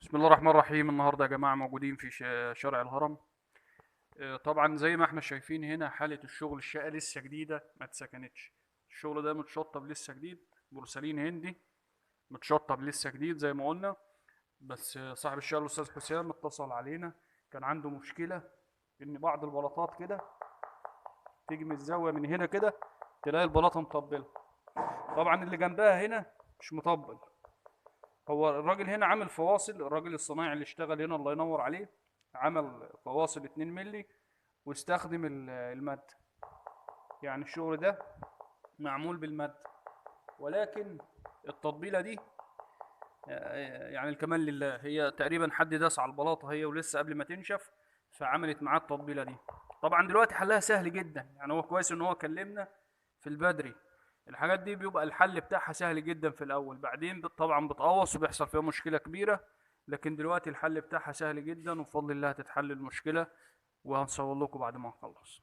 بسم الله الرحمن الرحيم. النهارده يا جماعة موجودين في شارع الهرم. طبعا زي ما احنا شايفين هنا حالة الشغل، الشقة لسه جديدة ما اتسكنتش. الشغل ده متشطب لسه جديد، بورسلين هندي متشطب لسه جديد زي ما قلنا. بس صاحب الشقة الأستاذ حسام اتصل علينا، كان عنده مشكلة إن بعض البلاطات كده تيجي من الزاوية من هنا كده تلاقي البلاطة مطبلة. طبعا اللي جنبها هنا مش مطبل. هو الراجل هنا عامل فواصل، الراجل الصنايعي اللي اشتغل هنا الله ينور عليه عمل فواصل 2 ملي واستخدم المد. يعني الشغل ده معمول بالمد، ولكن التطبيلة دي يعني الكمال لله، هي تقريبا حد داس على البلاطة هي ولسه قبل ما تنشف فعملت معاه التطبيلة دي. طبعا دلوقتي حلها سهل جدا، يعني هو كويس ان هو كلمنا في البدري. الحاجات دي بيبقى الحل بتاعها سهل جدا في الاول، بعدين طبعا بتقوص وبيحصل فيها مشكلة كبيرة. لكن دلوقتي الحل بتاعها سهل جدا وبفضل الله هتتحل المشكلة، وهنصور لكم بعد ما نخلص.